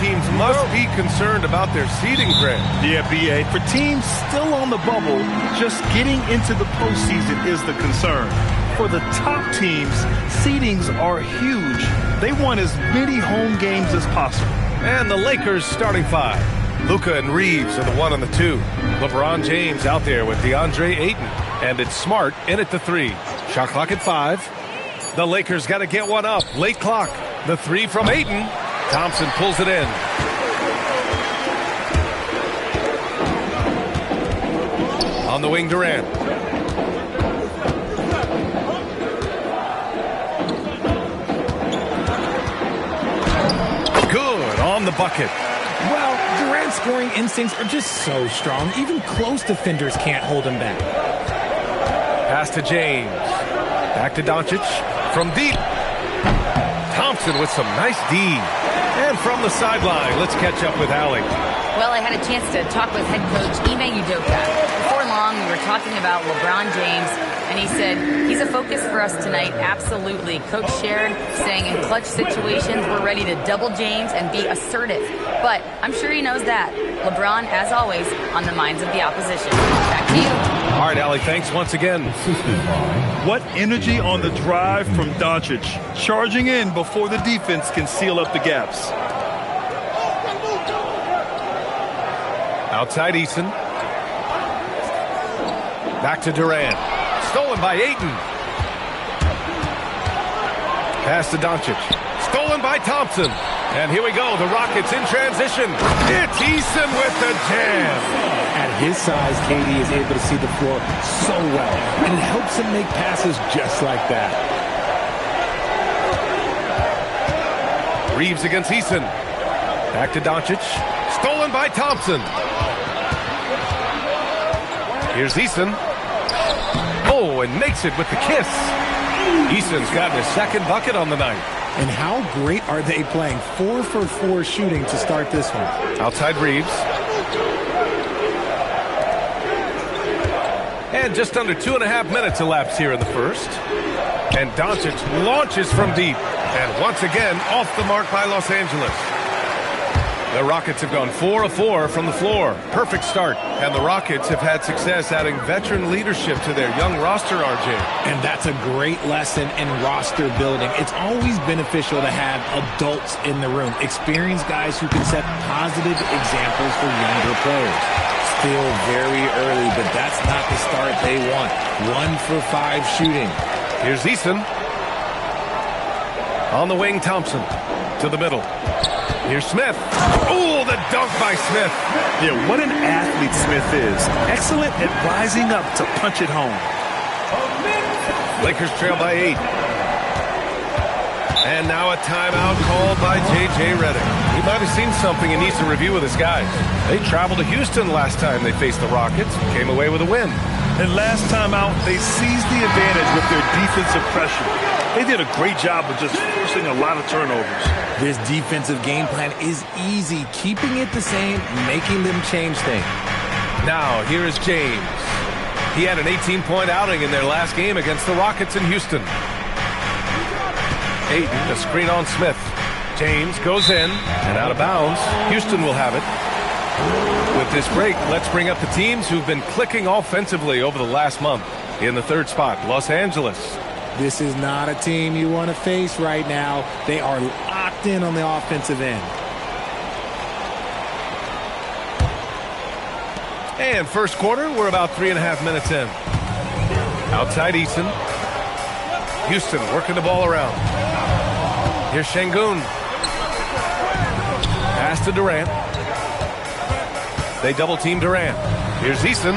teams must be concerned about their seeding, Greg. Yeah, B.A. For teams still on the bubble, just getting into the postseason is the concern. For the top teams, seedings are huge. They want as many home games as possible. And the Lakers starting five. Luka and Reeves are the 1 and the 2. LeBron James out there with DeAndre Ayton. And it's Smart in at the 3. Shot clock at 5. The Lakers got to get one up. Late clock. The 3 from Ayton. Thompson pulls it in. On the wing, Durant. Good on the bucket. Well, Durant's scoring instincts are just so strong. Even close defenders can't hold him back. Pass to James. Back to Doncic. From deep. Thompson with some nice D. And from the sideline, let's catch up with Allie. Well, I had a chance to talk with head coach Ime Udoka. Before long, we were talking about LeBron James, and he said, he's a focus for us tonight, absolutely. Coach shared, saying in clutch situations, we're ready to double James and be assertive. But I'm sure he knows that. LeBron, as always, on the minds of the opposition. Back to you. All right, Allie, thanks once again. What energy on the drive from Doncic, charging in before the defense can seal up the gaps. Outside Eason. Back to Durant. Stolen by Ayton. Pass to Doncic. Stolen by Thompson. And here we go. The Rockets in transition. It's Eason with the jam. At his size, KD is able to see the floor so well, and it helps him make passes just like that. Reeves against Eason. Back to Doncic. Stolen by Thompson. Here's Eason. Oh, and makes it with the kiss. Eason's gotten his second bucket on the night. And how great are they playing? 4 for 4 shooting to start this one. Outside Reeves. And just under 2.5 minutes elapsed here in the first. And Doncic launches from deep. And once again, off the mark by Los Angeles. The Rockets have gone 4 of 4 from the floor. Perfect start. And the Rockets have had success adding veteran leadership to their young roster, RJ. And that's a great lesson in roster building. It's always beneficial to have adults in the room. Experienced guys who can set positive examples for younger players. Still very early, but that's not the start they want. 1 for 5 shooting. Here's Eason. On the wing, Thompson. To the middle. Here's Smith. Oh, the dunk by Smith. Yeah, what an athlete Smith is. Excellent at rising up to punch it home. Lakers trail by 8. And now a timeout called by J.J. Redick. He might have seen something and needs to review with his guys. They traveled to Houston last time they faced the Rockets, came away with a win. And last time out, they seized the advantage with their defensive pressure. They did a great job of just forcing a lot of turnovers. This defensive game plan is easy. Keeping it the same, making them change things. Now, here is James. He had an 18-point outing in their last game against the Rockets in Houston. Ayton, the screen on Smith. James goes in and out of bounds. Houston will have it. With this break, let's bring up the teams who've been clicking offensively over the last month. In the third spot, Los Angeles. This is not a team you want to face right now. They are locked in on the offensive end. And first quarter, we're about 3.5 minutes in. Outside Eason. Houston working the ball around. Here's Şengün. Pass to Durant. They double team Durant. Here's Eason.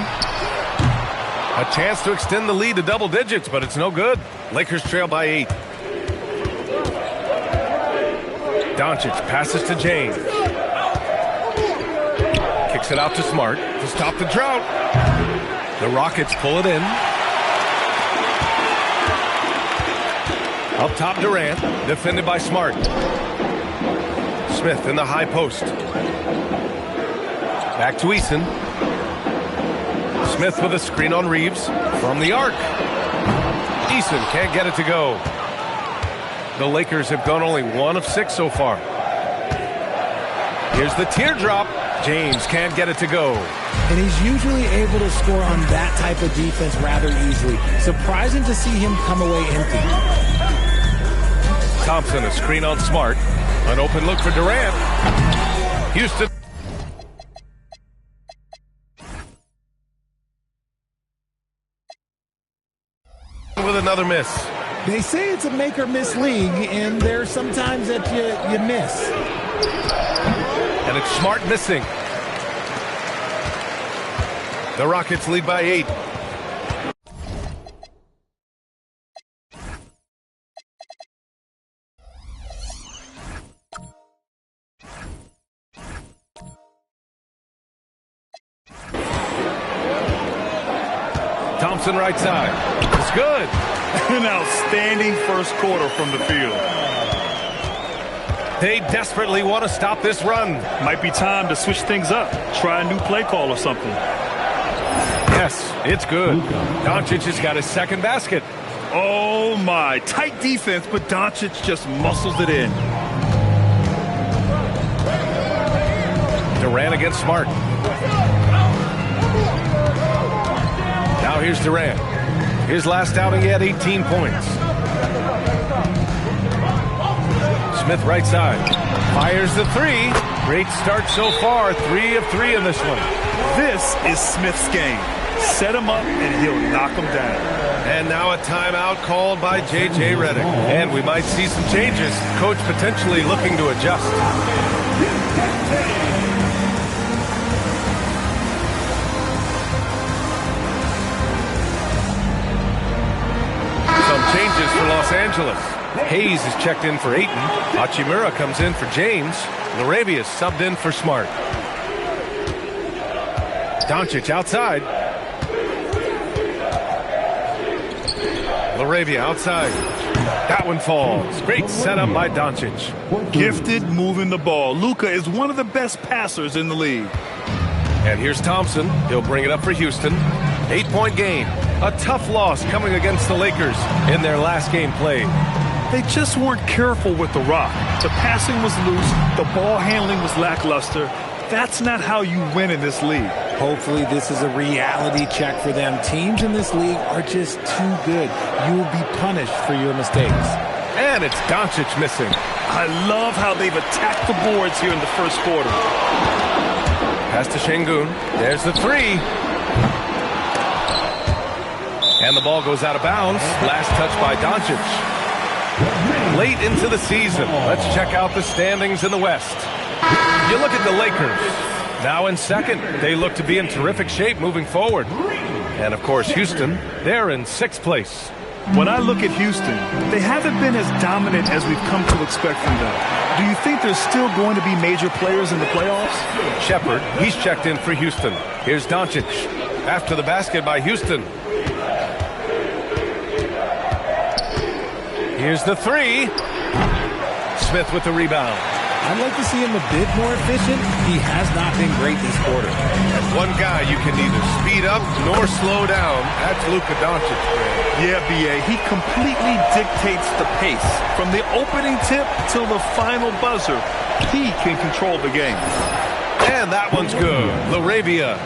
A chance to extend the lead to double digits, but it's no good. Lakers trail by 8. Doncic passes to James. Kicks it out to Smart to stop the drought. The Rockets pull it in. Up top Durant, defended by Smart. Smith in the high post. Back to Eason. Smith with a screen on Reeves from the arc. Eason can't get it to go. The Lakers have gone only 1 of 6 so far. Here's the teardrop. James can't get it to go. And he's usually able to score on that type of defense rather easily. Surprising to see him come away empty. Thompson, a screen on Smart. An open look for Durant. Houston. With another miss. They say it's a make or miss league, and there's sometimes that you miss. And it's Smart missing. The Rockets lead by 8. Thompson right side. It's good. An outstanding first quarter from the field. They desperately want to stop this run. Might be time to switch things up. Try a new play call or something. Yes, it's good. Doncic has got his second basket. Oh, my. Tight defense, but Doncic just muscles it in. Durant against Smart. Now here's Durant. His last outing, he had 18 points. Smith right side. Fires the three. Great start so far. 3 of 3 in this one. This is Smith's game. Set him up, and he'll knock him down. And now a timeout called by J.J. Redick. And we might see some changes. Coach potentially looking to adjust. Some changes for Los Angeles. Hayes is checked in for Ayton. Hachimura comes in for James. Laravia subbed in for Smart. Doncic outside. Laravia outside. That one falls. Great setup by Doncic. Gifted moving the ball. Luka is one of the best passers in the league. And here's Thompson. He'll bring it up for Houston. 8-point game. A tough loss coming against the Lakers in their last game played. They just weren't careful with the rock. The passing was loose. The ball handling was lackluster. That's not how you win in this league. Hopefully this is a reality check for them. Teams in this league are just too good. You will be punished for your mistakes. And it's Doncic missing. I love how they've attacked the boards here in the first quarter. Pass to Şengün. There's the three. And the ball goes out of bounds. Last touch by Doncic. Late into the season, let's check out the standings in the West. You look at the Lakers. Now in second, they look to be in terrific shape moving forward. And of course, Houston, they're in 6th place. When I look at Houston, they haven't been as dominant as we've come to expect from them. Do you think there's still going to be major players in the playoffs? Shepard, he's checked in for Houston. Here's Doncic. After the basket by Houston. Here's the three. Smith with the rebound. I'd like to see him a bit more efficient. He has not been great this quarter. And one guy you can neither speed up nor slow down. That's Luka Doncic. Yeah, B.A. He completely dictates the pace. From the opening tip till the final buzzer, he can control the game. And that one's good. Laravia.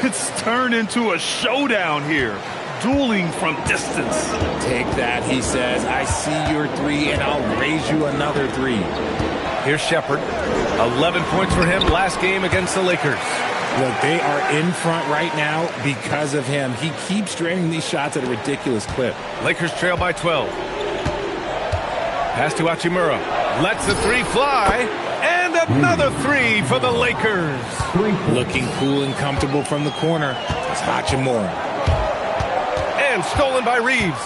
It's turned into a showdown here. Dueling from distance. Take that, he says. I see your three, and I'll raise you another three. Here's Shepard. 11 points for him last game against the Lakers. Look, they are in front right now because of him. He keeps draining these shots at a ridiculous clip. Lakers trail by 12. Pass to Hachimura. Lets the three fly. And another three for the Lakers. Looking cool and comfortable from the corner. It's Hachimura. And stolen by Reeves.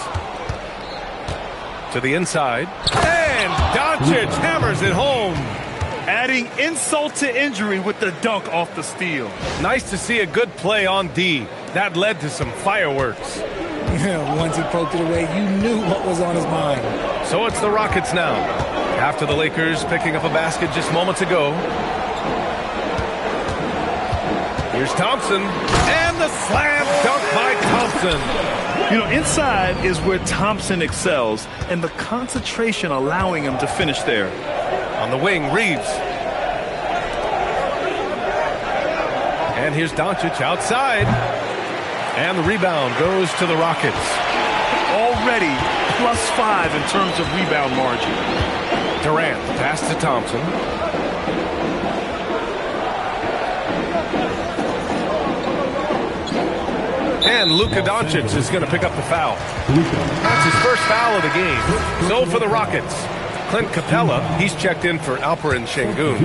To the inside. And Doncic hammers it home. Adding insult to injury with the dunk off the steal. Nice to see a good play on D. That led to some fireworks. Once he poked it away, you knew what was on his mind. So it's the Rockets now. After the Lakers picking up a basket just moments ago. Here's Thompson. And the slam dunk by Thompson. You know, inside is where Thompson excels, and the concentration allowing him to finish there. On the wing, Reeves. And here's Doncic outside. And the rebound goes to the Rockets. Already +5 in terms of rebound margin. Durant, pass to Thompson. And Luka Doncic is going to pick up the foul. That's his first foul of the game. So for the Rockets, Clint Capella, he's checked in for Alperen Şengün.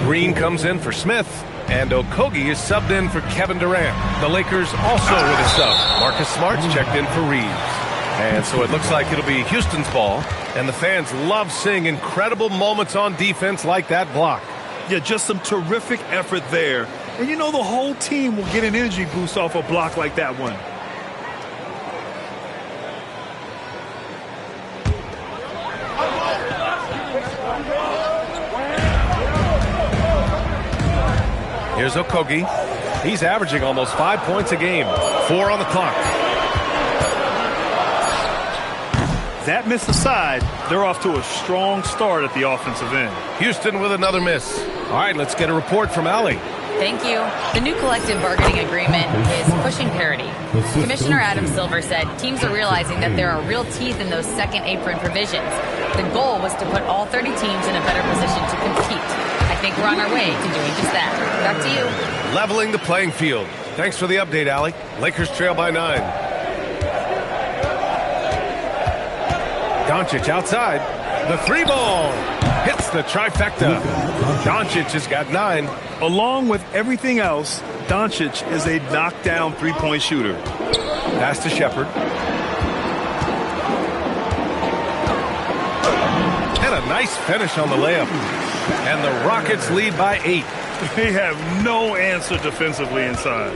Green comes in for Smith. And Okogie is subbed in for Kevin Durant. The Lakers also with a sub. Marcus Smart's checked in for Reeves. And so it looks like it'll be Houston's ball. And the fans love seeing incredible moments on defense like that block. Yeah, just some terrific effort there. And you know the whole team will get an energy boost off a block like that one. Here's Okogie. He's averaging almost 5 points a game. 4 on the clock. That miss aside, they're off to a strong start at the offensive end. Houston with another miss. All right, let's get a report from Allie. Thank you. The new collective bargaining agreement is pushing parity. Commissioner Adam Silver said teams are realizing that there are real teeth in those second apron provisions. The goal was to put all 30 teams in a better position to compete. I think we're on our way to doing just that. Back to you. Leveling the playing field. Thanks for the update, Allie. Lakers trail by 9. Doncic outside. The 3-ball hits the trifecta. Doncic has got 9. Along with everything else, Doncic is a knockdown three-point shooter. Pass to Shepard. And a nice finish on the layup. And the Rockets lead by 8. They have no answer defensively inside.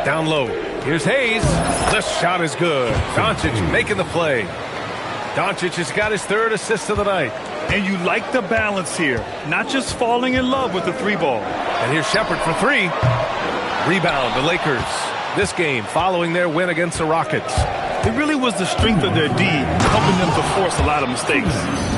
Down low. Here's Hayes. The shot is good. Doncic making the play. Doncic has got his 3rd assist of the night. And you like the balance here. Not just falling in love with the 3-ball. And here's Shepard for 3. Rebound, the Lakers. This game following their win against the Rockets. It really was the strength of their D helping them to force a lot of mistakes.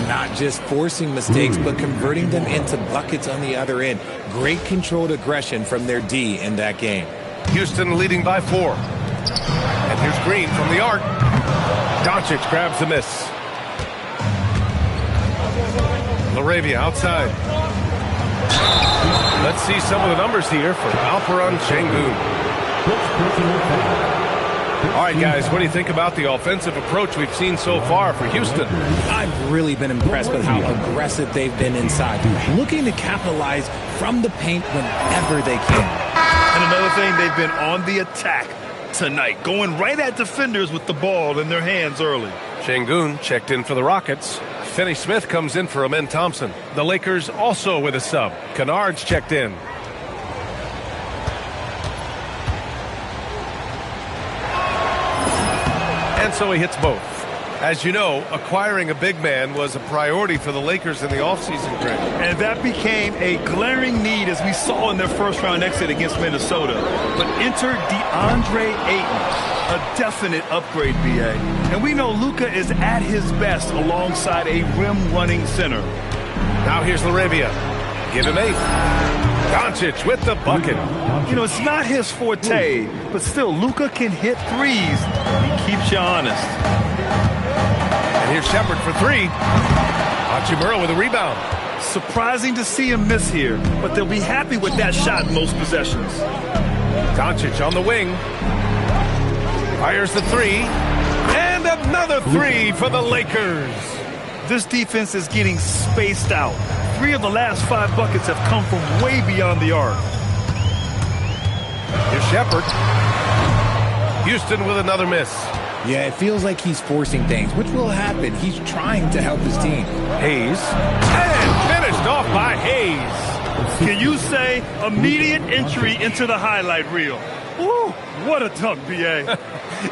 Not just forcing mistakes, but converting them into buckets on the other end. Great controlled aggression from their D in that game. Houston leading by 4. And here's Green from the arc. Doncic grabs the miss. Laravia outside. Let's see some of the numbers here for Alperen Şengün. All right, guys, what do you think about the offensive approach we've seen so far for Houston? I've really been impressed with how aggressive they've been inside, looking to capitalize from the paint whenever they can. And another thing, they've been on the attack tonight, going right at defenders with the ball in their hands early. Şengün checked in for the Rockets. Finney Smith comes in for Amen Thompson. The Lakers also with a sub. Kennard's checked in. And so he hits both. As you know, acquiring a big man was a priority for the Lakers in the offseason, Greg. And that became a glaring need as we saw in their first-round exit against Minnesota. But enter DeAndre Ayton, a definite upgrade, BA. And we know Luka is at his best alongside a rim-running center. Now here's Laravia. Give him 8. Doncic with the bucket. You know, it's not his forte, but still, Luka can hit threes. He keeps you honest. And here's Shepard for 3. Hachimura with a rebound. Surprising to see him miss here, but they'll be happy with that shot in most possessions. Doncic on the wing. Fires the 3. And another 3 for the Lakers. This defense is getting spaced out. 3 of the last 5 buckets have come from way beyond the arc. Here's Shepard. Houston with another miss. Yeah, it feels like he's forcing things, which will happen. He's trying to help his team. Hayes. And finished off by Hayes. Can you say immediate entry into the highlight reel? Woo, what a dunk, B.A.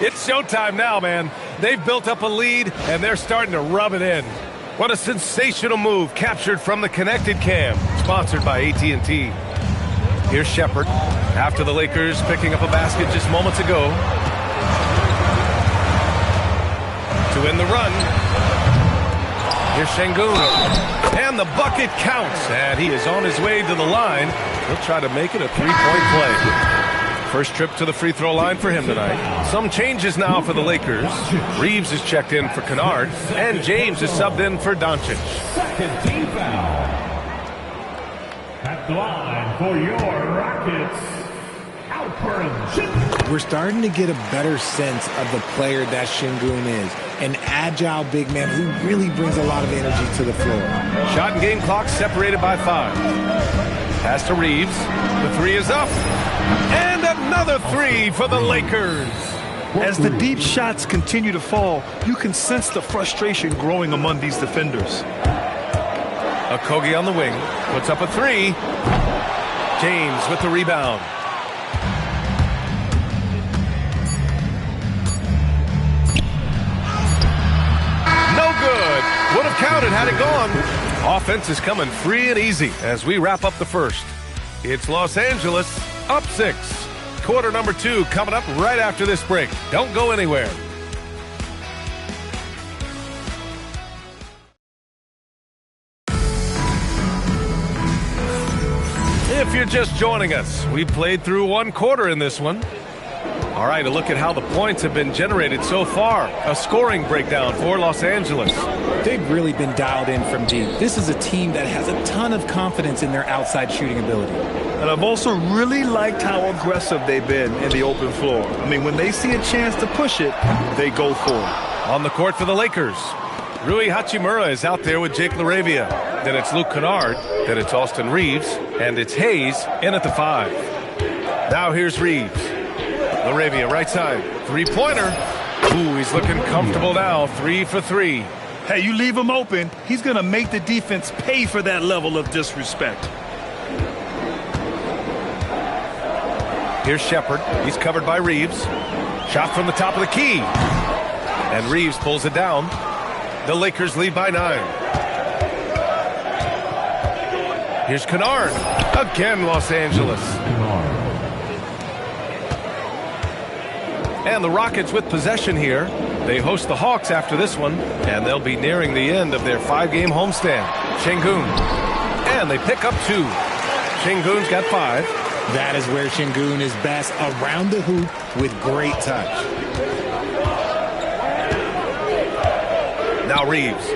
It's showtime now, man. They've built up a lead, and they're starting to rub it in. What a sensational move captured from the connected cam, sponsored by AT&T. Here's Shepard after the Lakers picking up a basket just moments ago. To end the run. Here's Şengün. And the bucket counts. And he is on his way to the line. He'll try to make it a three-point play. First trip to the free throw line for him tonight. Some changes now for the Lakers. Reeves is checked in for Kennard. And James is subbed in for Doncic. Second team foul. At the line for your Rockets. We're starting to get a better sense of the player that Şengün is. An agile big man who really brings a lot of energy to the floor. Shot and game clock separated by 5. Pass to Reeves. The three is up. And another three for the Lakers. As the deep shots continue to fall, you can sense the frustration growing among these defenders. Okogie on the wing. Puts up a three. James with the rebound. No good. Would have counted had it gone. Offense is coming free and easy as we wrap up the first. It's Los Angeles up 6. Quarter number 2 coming up right after this break. Don't go anywhere. If you're just joining us, we played through 1 quarter in this one. All right, a look at how the points have been generated so far. A scoring breakdown for Los Angeles. They've really been dialed in from deep. This is a team that has a ton of confidence in their outside shooting ability. And I've also really liked how aggressive they've been in the open floor. I mean, when they see a chance to push it, they go for it. On the court for the Lakers, Rui Hachimura is out there with Jake LaRavia. Then it's Luke Kennard. Then it's Austin Reeves. And it's Hayes in at the 5. Now here's Reeves. LaRavia, right side. Three-pointer. Ooh, he's looking comfortable now. 3 for 3. Hey, you leave him open, he's going to make the defense pay for that level of disrespect. Here's Shepard. He's covered by Reeves. Shot from the top of the key. And Reeves pulls it down. The Lakers lead by 9. Here's Kennard. Again, Los Angeles. And the Rockets with possession here. They host the Hawks after this one, and they'll be nearing the end of their 5-game homestand. Şengün. And they pick up 2. Şengün's got 5. That is where Şengün is best, around the hoop with great touch. Now Reeves.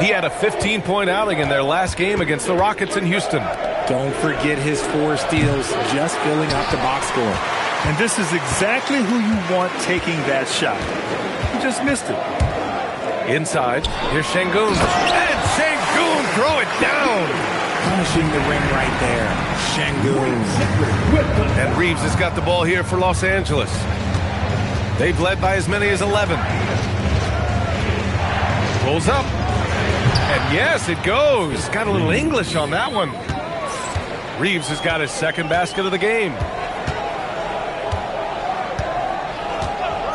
He had a 15-point outing in their last game against the Rockets in Houston. Don't forget his 4 steals, just filling up the box score. And this is exactly who you want taking that shot. He just missed it. Inside, here's Şengün. And Şengün throw it down. Punishing the rim right there. Şengün. And Reeves has got the ball here for Los Angeles. They've led by as many as 11. Rolls up. And yes, it goes. Got a little English on that one. Reeves has got his second basket of the game.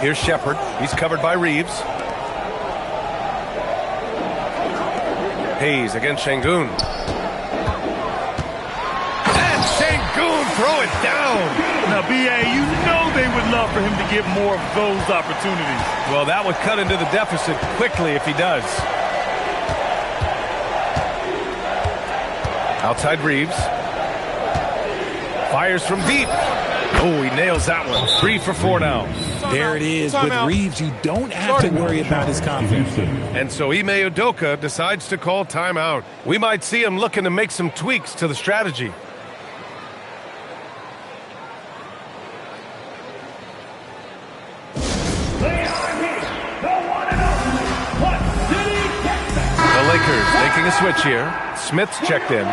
Here's Shepard. He's covered by Reeves. Hayes against Şengün. And Şengün throw it down. Now, B.A., you know they would love for him to get more of those opportunities. Well, that would cut into the deficit quickly if he does. Outside Reeves. Fires from deep. Oh, he nails that one. 3 for 4 now. There it is. With Reeves, you don't have to worry about his confidence. And so Ime Udoka decides to call timeout. We might see him looking to make some tweaks to the strategy. The Lakers making a switch here. Smith's checked in.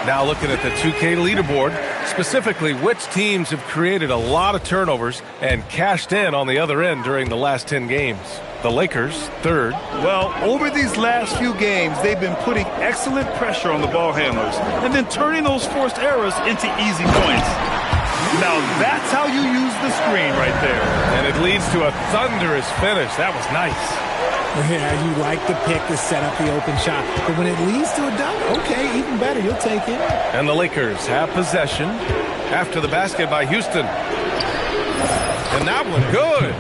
Now looking at the 2K leaderboard, specifically which teams have created a lot of turnovers and cashed in on the other end during the last 10 games. The Lakers, 3rd. Well, over these last few games, they've been putting excellent pressure on the ball handlers and then turning those forced errors into easy points. Now, that's how you use the screen right there. And it leads to a thunderous finish. That was nice. Yeah, you like the pick to set up the open shot. But when it leads to a dunk, okay, even better, you'll take it. And the Lakers have possession after the basket by Houston. And that one good.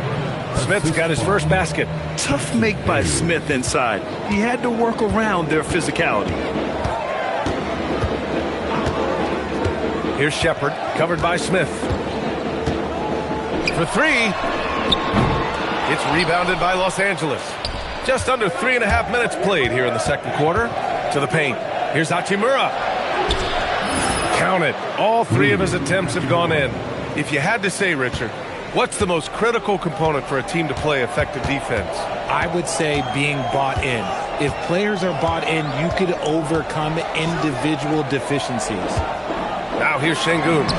Smith's got his first basket. Tough make by Smith inside. He had to work around their physicality. Here's Shepard, covered by Smith. For three. It's rebounded by Los Angeles. Just under 3.5 minutes played here in the second quarter. To the paint. Here's Hachimura. Count it. All three of his attempts have gone in. If you had to say, Richard, what's the most critical component for a team to play effective defense? I would say being bought in. If players are bought in, you could overcome individual deficiencies. Now here's Şengün.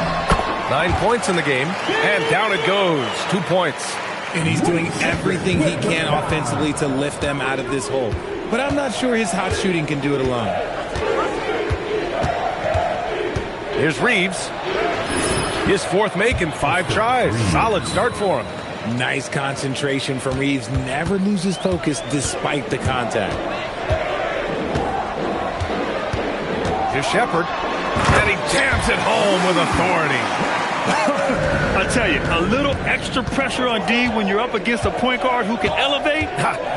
9 points in the game, and down it goes. 2 points. And he's doing everything he can offensively to lift them out of this hole. But I'm not sure his hot shooting can do it alone. Here's Reeves. His fourth make in 5 tries. Solid start for him. Nice concentration from Reeves. Never loses focus despite the contact. Here's Shepard. And he jams it home with authority. I tell you, a little extra pressure on D when you're up against a point guard who can elevate.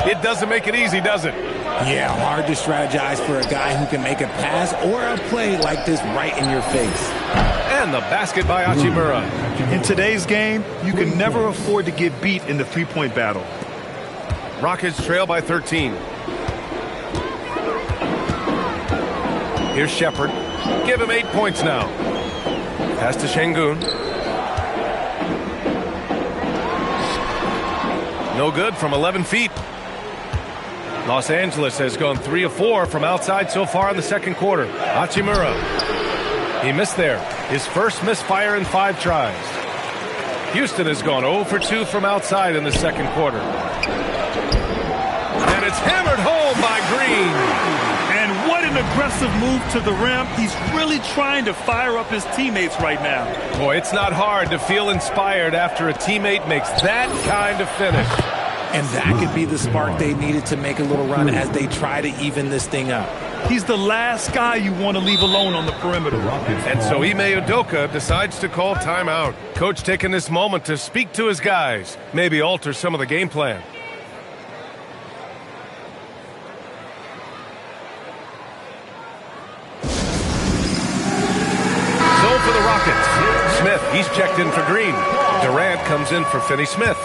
It doesn't make it easy, does it? Yeah, hard to strategize for a guy who can make a pass or a play like this right in your face. And the basket by Hachimura. In today's game, you can never afford to get beat in the three-point battle. Rockets trail by 13. Here's Shepard. Give him 8 points now. Pass to Şengün. No good from 11 feet. Los Angeles has gone 3 of 4 from outside so far in the second quarter. Hachimura. He missed there. His first misfire in 5 tries. Houston has gone 0 for 2 from outside in the second quarter. And it's hammered home by Green. And what an aggressive move to the rim. He's really trying to fire up his teammates right now. Boy, it's not hard to feel inspired after a teammate makes that kind of finish. And that could be the spark they needed to make a little run as they try to even this thing up. He's the last guy you want to leave alone on the perimeter. And so Ime Udoka decides to call timeout. Coach taking this moment to speak to his guys, maybe alter some of the game plan. So for the Rockets, Smith, he's checked in for Green. Durant comes in for Finney Smith.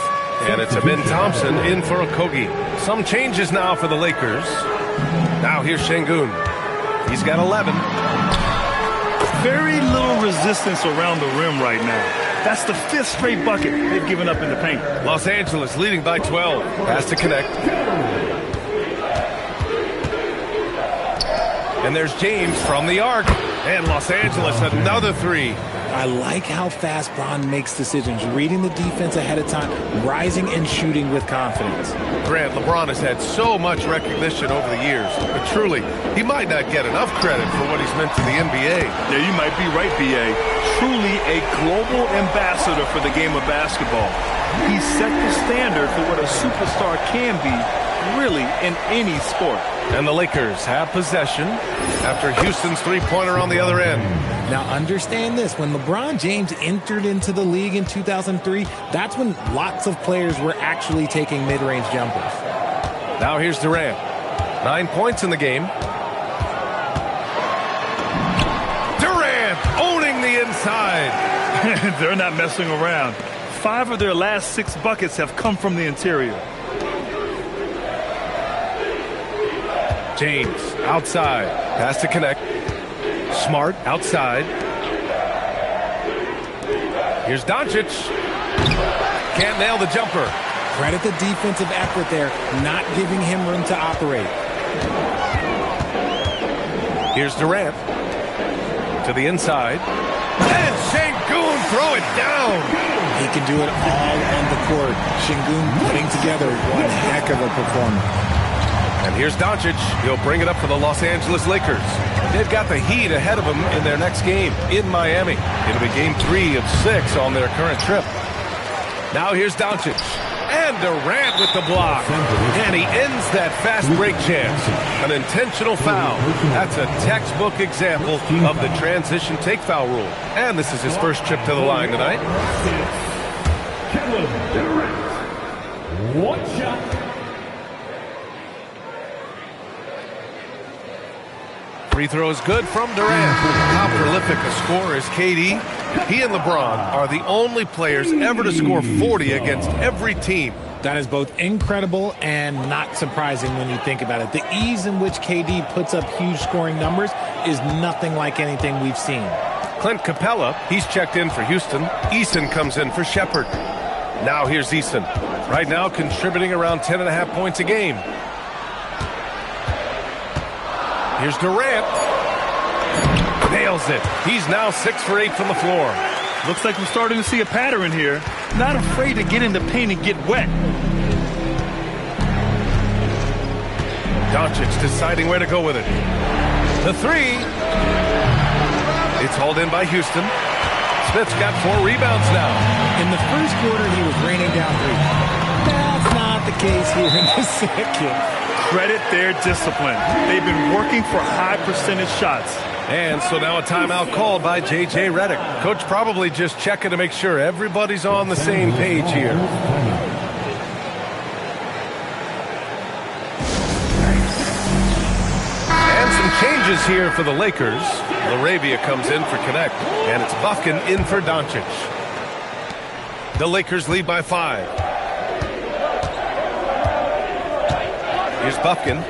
And it's a Ben Thompson in for Okogie. Some changes now for the Lakers. Now here's Şengün. He's got 11. Very little resistance around the rim right now. That's the 5th straight bucket they've given up in the paint. Los Angeles leading by 12. Has to connect. And there's James from the arc. And Los Angeles another 3. I like how fast Bron makes decisions, reading the defense ahead of time, rising and shooting with confidence. Grant, LeBron has had so much recognition over the years, but truly, he might not get enough credit for what he's meant to the NBA. Yeah, you might be right, B.A. Truly a global ambassador for the game of basketball. He set the standard for what a superstar can be, really, in any sport. And the Lakers have possession after Houston's three-pointer on the other end. Now understand this, when LeBron James entered into the league in 2003, that's when lots of players were actually taking mid-range jumpers. Now here's Durant. 9 points in the game. Durant owning the inside. They're not messing around. 5 of their last 6 buckets have come from the interior. James outside. Pass to connect. Smart outside. Here's Doncic. Can't nail the jumper. Credit the defensive effort there, not giving him room to operate. Here's Durant. To the inside. And Şengün throw it down. He can do it all on the court. Şengün putting together one heck of a performance. And here's Doncic. He'll bring it up for the Los Angeles Lakers. They've got the Heat ahead of them in their next game in Miami. It'll be game 3 of 6 on their current trip. Now here's Doncic. And Durant with the block. And he ends that fast break chance. An intentional foul. That's a textbook example of the transition take foul rule. And this is his first trip to the line tonight. One shot. Free throw is good from Durant. How prolific a scorer is KD. He and LeBron are the only players ever to score 40 against every team. That is both incredible and not surprising when you think about it. The ease in which KD puts up huge scoring numbers is nothing like anything we've seen. Clint Capella, he's checked in for Houston. Eason comes in for Shepherd. Now here's Eason. Right now contributing around 10.5 points a game. Here's Durant. Nails it. He's now 6 for 8 from the floor. Looks like we're starting to see a pattern here. Not afraid to get in the paint and get wet. Doncic deciding where to go with it. The three. It's hauled in by Houston. Smith's got 4 rebounds now. In the first quarter, he was raining down threes. That's not the case here in the second. Credit their discipline. They've been working for high percentage shots. And so now a timeout called by J.J. Redick. Coach probably just checking to make sure everybody's on the same page here. And some changes here for the Lakers. LaRavia comes in for Connect, and it's Buffkin in for Doncic. The Lakers lead by 5. Here's Buffkin.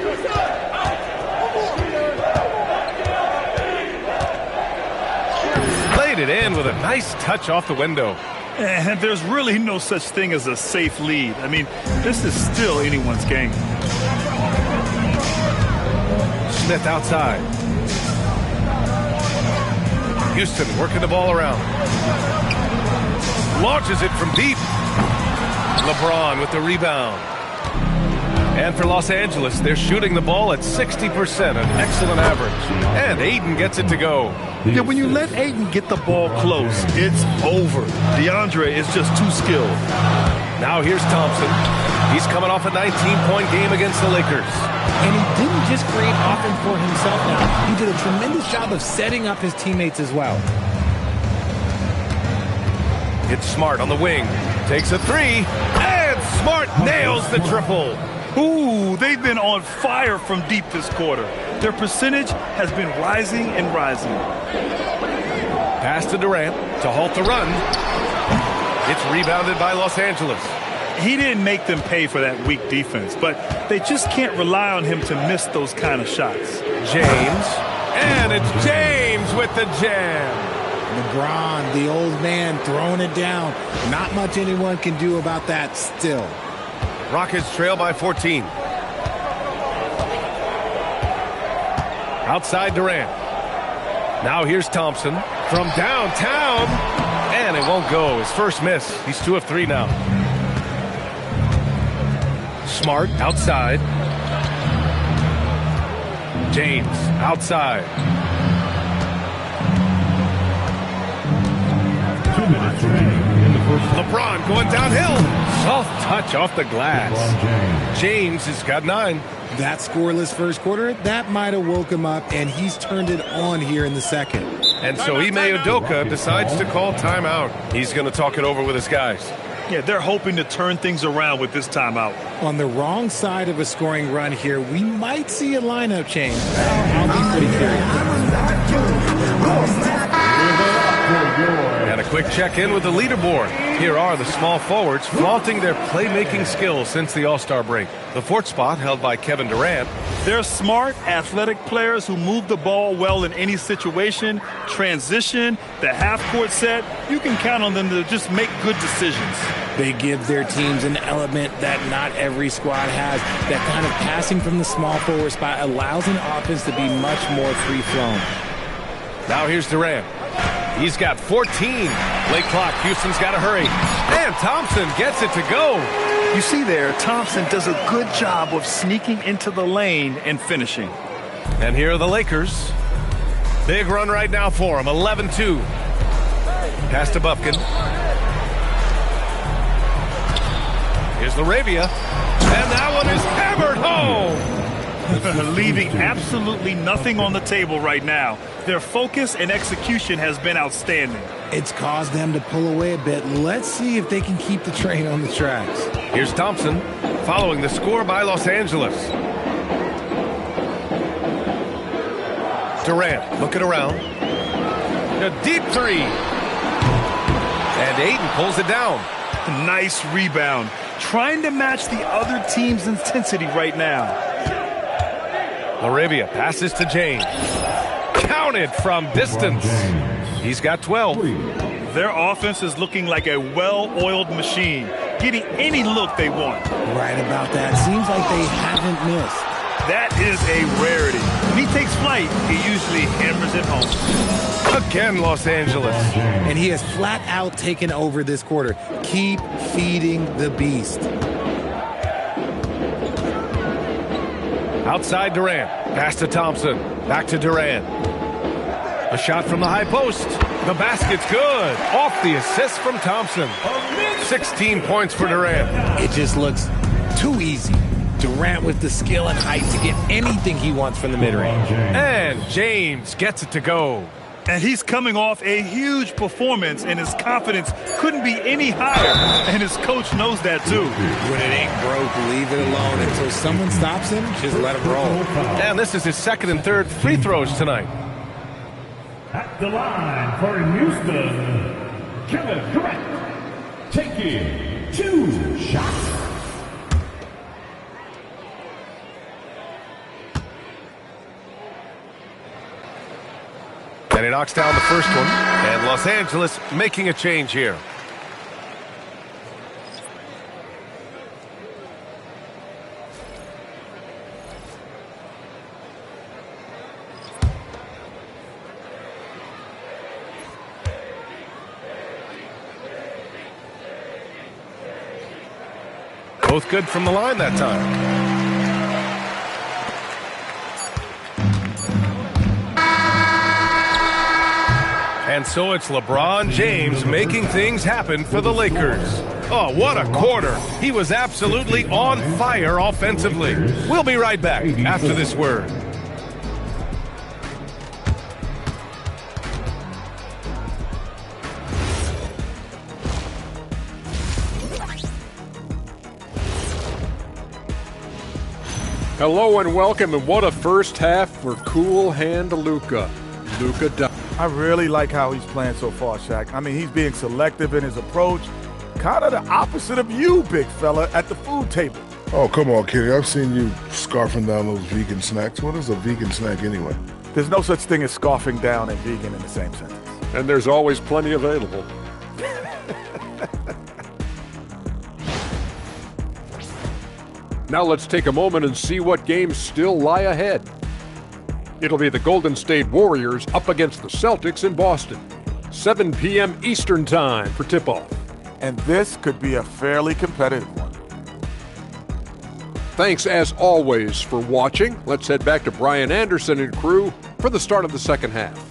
It in with a nice touch off the window. And there's really no such thing as a safe lead. I mean, this is still anyone's game. Smith outside. Houston working the ball around. Launches it from deep. LeBron with the rebound. And for Los Angeles, they're shooting the ball at 60%, an excellent average. And Ayton gets it to go. Yeah, when you let Ayton get the ball close, it's over. DeAndre is just too skilled. Now here's Thompson. He's coming off a 19-point game against the Lakers. And he didn't just create offense for himself now. He did a tremendous job of setting up his teammates as well. It's Smart on the wing. Takes a 3. And Smart nails the triple. Ooh, they've been on fire from deep this quarter. Their percentage has been rising and rising. Pass to Durant to halt the run. It's rebounded by Los Angeles. He didn't make them pay for that weak defense, but they just can't rely on him to miss those kind of shots. James. And it's James with the jam. LeBron, the old man, throwing it down. Not much anyone can do about that still. Rockets trail by 14. Outside Durant. Now here's Thompson from downtown. And it won't go. His first miss. He's 2 of 3 now. Smart outside. James outside. 2 minutes remaining in the first. LeBron going downhill. Soft touch off the glass. James has got 9. That scoreless first quarter, that might have woke him up, and he's turned it on here in the second. And so Ime Udoka decides to call timeout. He's going to talk it over with his guys. Yeah, they're hoping to turn things around with this timeout. On the wrong side of a scoring run here, we might see a lineup change. I'll be pretty curious. And a quick check-in with the leaderboard. Here are the small forwards flaunting their playmaking skills since the All-Star break. The 4th spot held by Kevin Durant. They're smart, athletic players who move the ball well in any situation, transition, the half-court set. You can count on them to just make good decisions. They give their teams an element that not every squad has. That kind of passing from the small forward spot allows an offense to be much more free-flowing. Now here's Durant. He's got 14. Late clock. Houston's got to hurry. And Thompson gets it to go. You see there, Thompson does a good job of sneaking into the lane and finishing. And here are the Lakers. Big run right now for them. 11-2. Pass to Buffkin. Here's LaRavia. And that one is hammered home. Leaving absolutely nothing on the table right now. Their focus and execution has been outstanding. It's caused them to pull away a bit. Let's see if they can keep the train on the tracks. Here's Thompson, following the score by Los Angeles. Durant looking around. A deep three. And Aiden pulls it down. Nice rebound. Trying to match the other team's intensity right now. Arabia passes to James. Counted from distance. He's got 12. Their offense is looking like a well-oiled machine, getting any look they want. Right about that. Seems like they haven't missed. That is a rarity. When he takes flight, he usually hammers it home. Again, Los Angeles. And he has flat out taken over this quarter. Keep feeding the beast. Outside Durant. Pass to Thompson. Back to Durant. A shot from the high post. The basket's good. Off the assist from Thompson. 16 points for Durant. It just looks too easy. Durant with the skill and height to get anything he wants from the mid-range. And James gets it to go. And he's coming off a huge performance, and his confidence couldn't be any higher. And his coach knows that, too. When it ain't broke, leave it alone. Until someone stops him, just let him roll. And this is his second and third free throws tonight. At the line for Houston, Kevin Durant, taking 2 shots. And he knocks down the first one. And Los Angeles making a change here. Both good from the line that time. And so it's LeBron James making things happen for the Lakers. Oh, what a quarter. He was absolutely on fire offensively. We'll be right back after this word. Hello and welcome, and what a first half for Cool Hand Luka. I really like how he's playing so far, Shaq. I mean, he's being selective in his approach. Kind of the opposite of you, big fella, at the food table. Oh, come on, Kenny. I've seen you scarfing down those vegan snacks. What is a vegan snack anyway? There's no such thing as scarfing down and vegan in the same sentence. And there's always plenty available. Now let's take a moment and see what games still lie ahead. It'll be the Golden State Warriors up against the Celtics in Boston. 7 p.m. Eastern Time for tip-off. And this could be a fairly competitive one. Thanks, as always, for watching. Let's head back to Brian Anderson and crew for the start of the second half.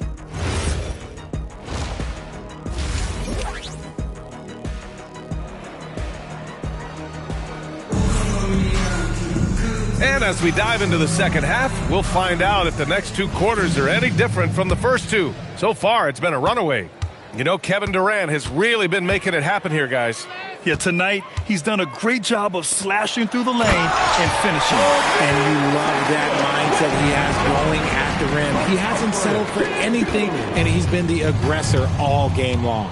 And as we dive into the second half, we'll find out if the next 2 quarters are any different from the first 2. So far, it's been a runaway. You know, Kevin Durant has really been making it happen here, guys. Yeah, tonight, he's done a great job of slashing through the lane and finishing. And you love that mindset he has going at the rim. He hasn't settled for anything, and he's been the aggressor all game long.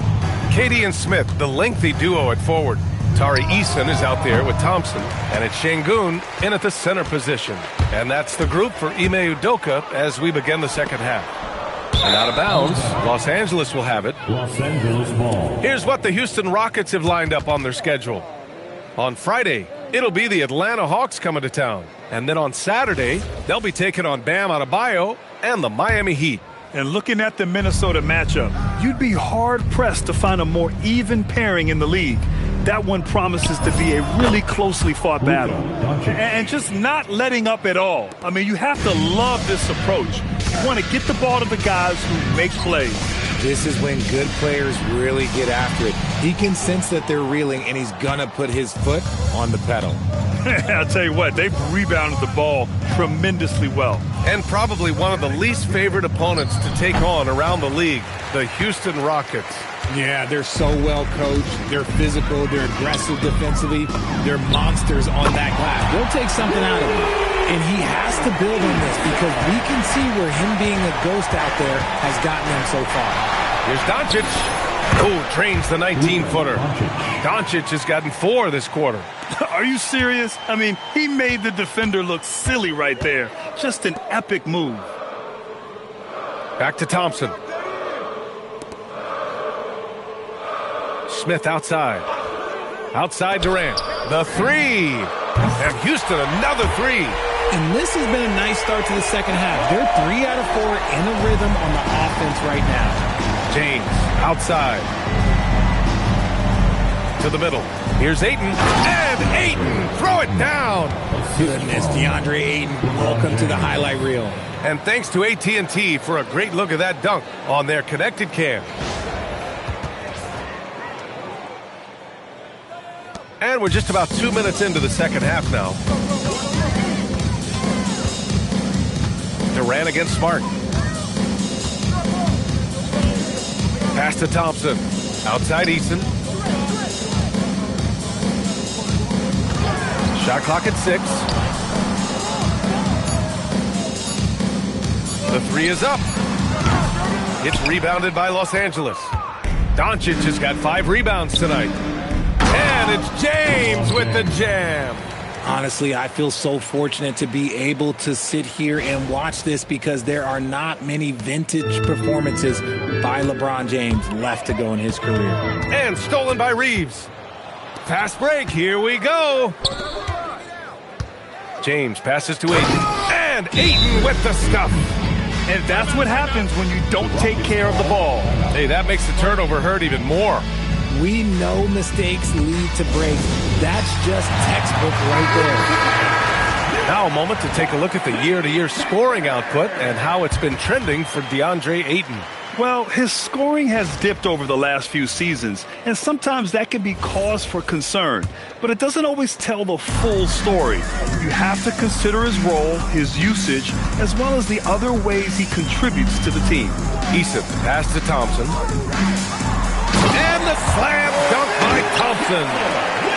Katie and Smith, the lengthy duo at forward. Tari Eason is out there with Thompson, and it's Şengün in at the center position. And that's the group for Ime Udoka as we begin the second half. And out of bounds, Los Angeles will have it. Los Angeles ball. Here's what the Houston Rockets have lined up on their schedule. On Friday, it'll be the Atlanta Hawks coming to town. And then on Saturday, they'll be taking on Bam Adebayo and the Miami Heat. And looking at the Minnesota matchup, you'd be hard-pressed to find a more even pairing in the league. That one promises to be a really closely fought battle. And just not letting up at all. I mean, you have to love this approach. You want to get the ball to the guys who make plays. This is when good players really get after it. He can sense that they're reeling, and he's going to put his foot on the pedal. I'll tell you what, they've rebounded the ball tremendously well. And probably one of the least favored opponents to take on around the league, the Houston Rockets. Yeah, they're so well coached. They're physical. They're aggressive defensively. They're monsters on that glass. They'll take something out of him. And he has to build on this because we can see where him being a ghost out there has gotten him so far. Here's Doncic. Oh, trains the 19-footer. Doncic has gotten 4 this quarter. Are you serious? I mean, he made the defender look silly right there. Just an epic move. Back to Thompson. Smith outside. Outside Durant. The 3. And Houston, another 3. And this has been a nice start to the second half. They're 3 out of 4 in a rhythm on the offense right now. James outside. To the middle. Here's Ayton. And Ayton, throw it down. Goodness, DeAndre Ayton, welcome to the highlight reel. And thanks to AT&T for a great look at that dunk on their connected cam. And we're just about 2 minutes into the second half now. Durant against Smart. Pass to Thompson. Outside Eason. Shot clock at 6. The 3 is up. It's rebounded by Los Angeles. Doncic has got 5 rebounds tonight. And it's James with the jam. Honestly, I feel so fortunate to be able to sit here and watch this because there are not many vintage performances by LeBron James left to go in his career. And stolen by Reeves. Fast break, here we go. James passes to Ayton. And Ayton with the stuff. And that's what happens when you don't take care of the ball. Hey, that makes the turnover hurt even more. We know mistakes lead to breaks. That's just textbook right there. Now a moment to take a look at the year-to-year scoring output and how it's been trending for DeAndre Ayton. Well, his scoring has dipped over the last few seasons, and sometimes that can be cause for concern. But it doesn't always tell the full story. You have to consider his role, his usage, as well as the other ways he contributes to the team. Eason pass to Thompson. And the slam dunk by Thompson.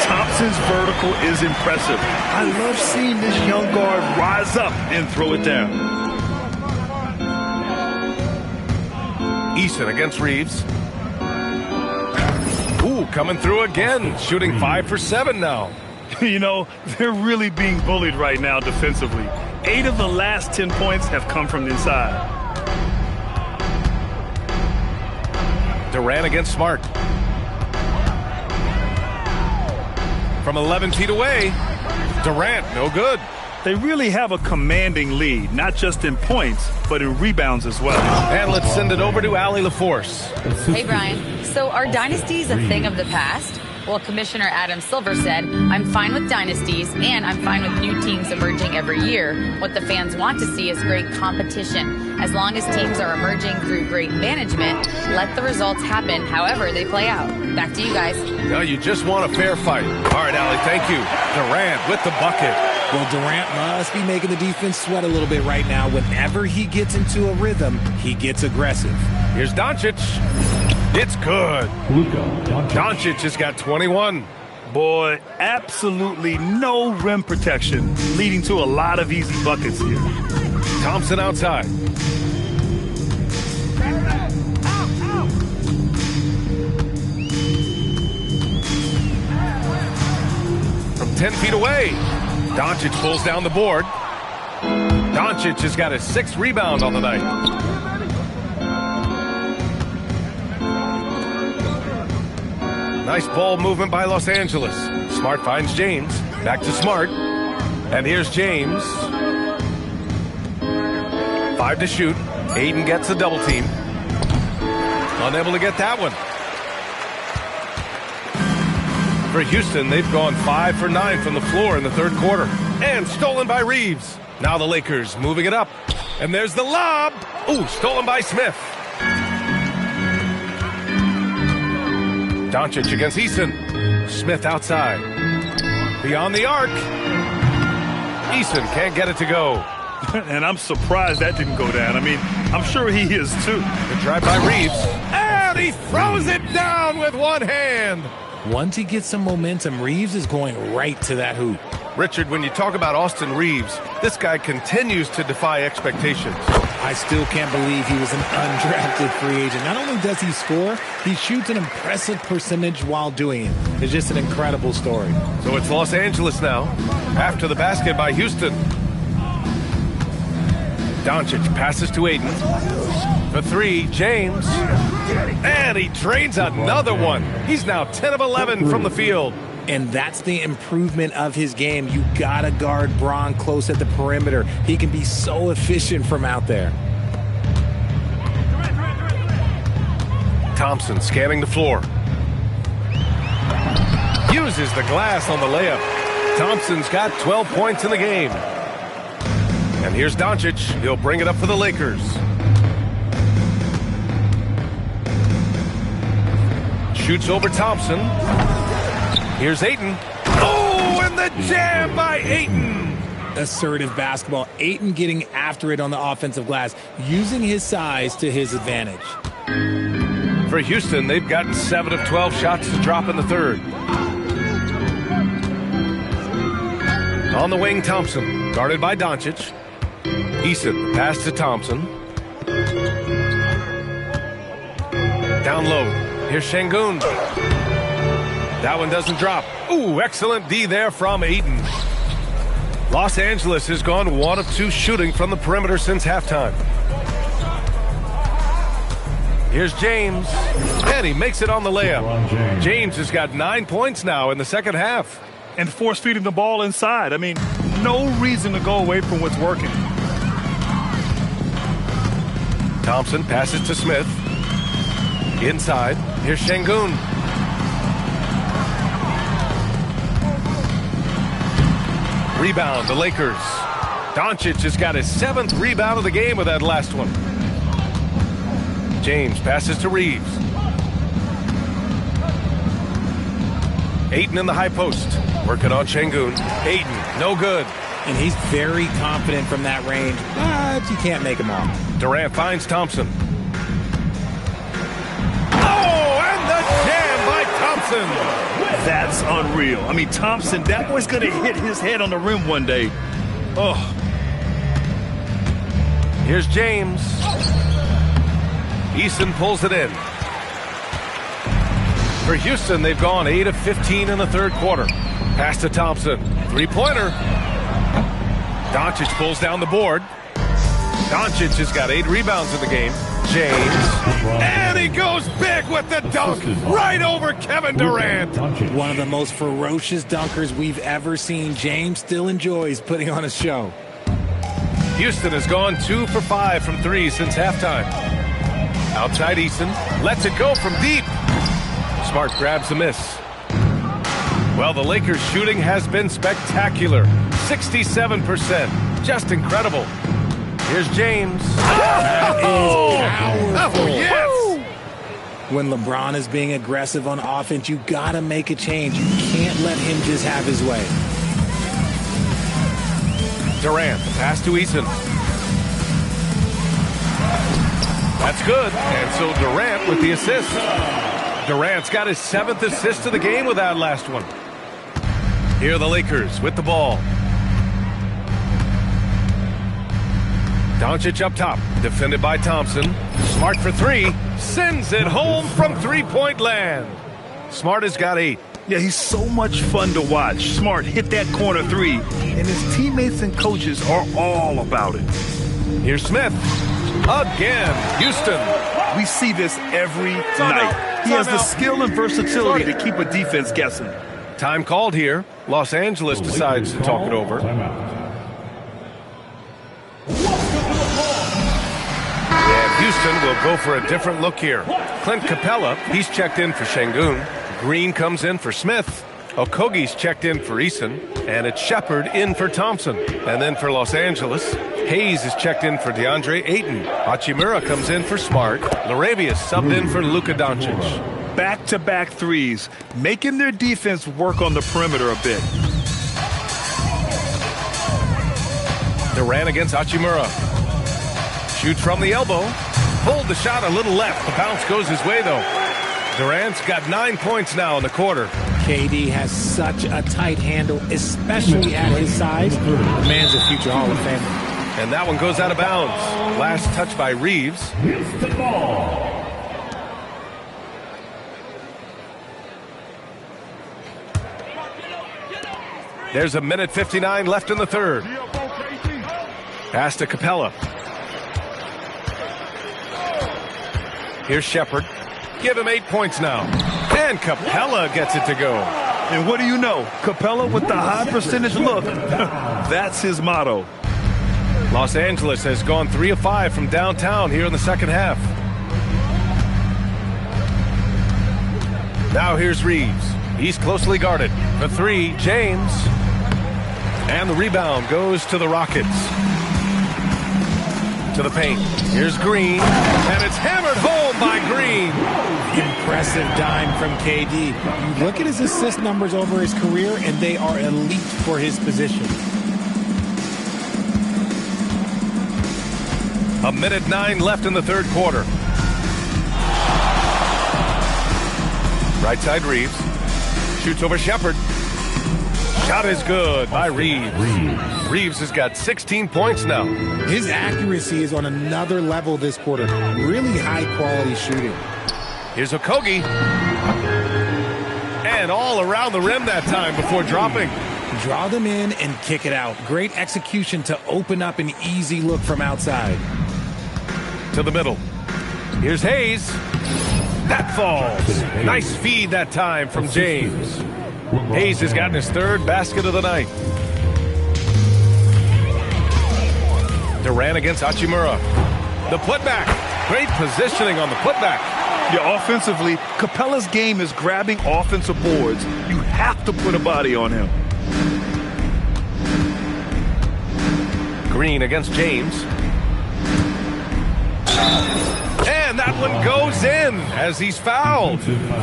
Thompson's vertical is impressive. I love seeing this young guard rise up and throw it down. Eason against Reeves. Ooh, coming through again. Shooting 5 for 7 now. You know, they're really being bullied right now defensively. 8 of the last 10 points have come from the inside. Durant against Smart. From 11 feet away, Durant, no good. They really have a commanding lead, not just in points, but in rebounds as well. And let's send it over to Allie LaForce. Hey, Brian. So are dynasties a thing of the past? Well, Commissioner Adam Silver said, I'm fine with dynasties and I'm fine with new teams emerging every year. What the fans want to see is great competition. As long as teams are emerging through great management, let the results happen however they play out. Back to you guys. No, you just want a fair fight. All right, Allie, thank you. Durant with the bucket. Well, Durant must be making the defense sweat a little bit right now. Whenever he gets into a rhythm, he gets aggressive. Here's Doncic. It's good. Doncic has got 21. Boy, absolutely no rim protection, leading to a lot of easy buckets here. Thompson outside. From 10 feet away, Doncic pulls down the board. Doncic has got his 6th rebound on the night. Nice ball movement by Los Angeles. Smart finds James. Back to Smart. And here's James. 5 to shoot. Ayton gets a double team. Unable to get that one. For Houston, they've gone 5 for 9 from the floor in the third quarter. And stolen by Reeves. Now the Lakers moving it up. And there's the lob. Ooh, stolen by Smith. Doncic against Eason. Smith outside. Beyond the arc. Eason can't get it to go. And I'm surprised that didn't go down. I mean, I'm sure he is too. The drive by Reeves. And he throws it down with one hand. Once he gets some momentum, Reeves is going right to that hoop. Richard, when you talk about Austin Reeves, this guy continues to defy expectations. I still can't believe he was an undrafted free agent. Not only does he score, he shoots an impressive percentage while doing it. It's just an incredible story. So it's Los Angeles now, after the basket by Houston. Doncic passes to Aiden. For three, James. And he drains another one. He's now 10 of 11 from the field. And that's the improvement of his game. You gotta guard Braun close at the perimeter. He can be so efficient from out there. Thompson scanning the floor. Uses the glass on the layup. Thompson's got 12 points in the game. And here's Doncic. He'll bring it up for the Lakers. Shoots over Thompson. Here's Ayton. Oh, and the jam by Ayton. Assertive basketball. Ayton getting after it on the offensive glass, using his size to his advantage. For Houston, they've gotten 7 of 12 shots to drop in the third. On the wing, Thompson, guarded by Doncic. Eason, pass to Thompson. Down low. Here's Şengün. That one doesn't drop. Ooh, excellent D there from Ayton. Los Angeles has gone 1 of 2 shooting from the perimeter since halftime. Here's James. And he makes it on the layup. James has got 9 points now in the second half. And force feeding the ball inside. I mean, no reason to go away from what's working. Thompson passes to Smith. Inside. Here's Şengün. Rebound, the Lakers. Doncic has got his 7th rebound of the game with that last one. James passes to Reeves. Ayton in the high post. Working on Şengün. Ayton, no good. And he's very confident from that range, but you can't make him off. Durant finds Thompson. Oh, and the jam by Thompson. That's unreal. I mean, Thompson, that boy's going to hit his head on the rim one day. Oh. Here's James. Eason pulls it in. For Houston, they've gone 8 of 15 in the third quarter. Pass to Thompson. Three-pointer. Doncic pulls down the board. Doncic has got 8 rebounds in the game. James. And he goes big with the dunk right over Kevin Durant. One of the most ferocious dunkers we've ever seen. James still enjoys putting on a show. Houston has gone 2 for 5 from 3 since halftime. Outside Eason. Lets it go from deep. Smart grabs the miss. Well, the Lakers' shooting has been spectacular. 67%. Just incredible. Here's James. Oh, yes! When LeBron is being aggressive on offense, you gotta make a change. You can't let him just have his way. Durant, pass to Eason. That's good. And so Durant with the assist. Durant's got his 7th assist of the game with that last one. Here are the Lakers with the ball. Doncic up top, defended by Thompson. Smart for 3, sends it home from three-point land. Smart has got 8. Yeah, he's so much fun to watch. Smart hit that corner 3, and his teammates and coaches are all about it. Here's Smith. Again, Houston. We see this every night. He has the skill and versatility to keep a defense guessing. Time called here. Los Angeles decides to talk it over. And Houston will go for a different look here. Clint Capella, he's checked in for Şengün. Green comes in for Smith. Okogie's checked in for Eason. And it's Shepard in for Thompson. And then for Los Angeles, Hayes is checked in for DeAndre Ayton. Hachimura comes in for Smart. Larabius subbed in for Luka Doncic. back-to-back threes, making their defense work on the perimeter a bit. Durant against Hachimura. Shoots from the elbow. Pulled the shot a little left. The bounce goes his way, though. Durant's got 9 points now in the quarter. KD has such a tight handle, especially at his size. The man's a future Hall of Famer. And that one goes out of bounds. Last touch by Reeves. It's the ball. There's a minute 59 left in the third. Pass to Capella. Here's Shepard. Give him 8 points now. And Capella gets it to go. And what do you know? Capella with the high percentage look. That's his motto. Los Angeles has gone 3 of 5 from downtown here in the second half. Now here's Reeves. He's closely guarded. For 3, James. And the rebound goes to the Rockets. To the paint. Here's Green. And it's hammered home by Green. Impressive dime from KD. You look at his assist numbers over his career, and they are elite for his position. A minute 9 left in the third quarter. Right side Reeves. Shoots over Shepard. Shot is good by Reeves. Reeves has got 16 points now. His accuracy is on another level this quarter. Really high quality shooting. Here's Okogie. And all around the rim that time before dropping. Draw them in and kick it out. Great execution to open up an easy look from outside. To the middle. Here's Hayes. That falls. Nice feed that time from James. Hayes has gotten his third basket of the night. Durant against Hachimura. The putback. Great positioning on the putback. Yeah, offensively, Capella's game is grabbing offensive boards. You have to put a body on him. Green against James. And that one goes in as he's fouled.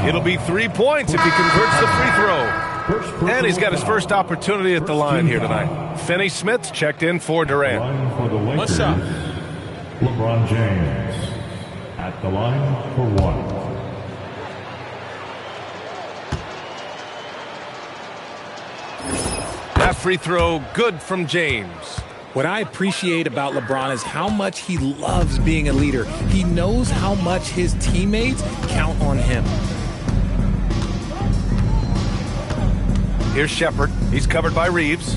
It'll be 3 points if he converts the free throw. And he's got his first opportunity at the line here tonight. Finney Smith checked in for Durant. What's up? LeBron James at the line for 1. That free throw good from James. What I appreciate about LeBron is how much he loves being a leader. He knows how much his teammates count on him. Here's Shepard. He's covered by Reeves.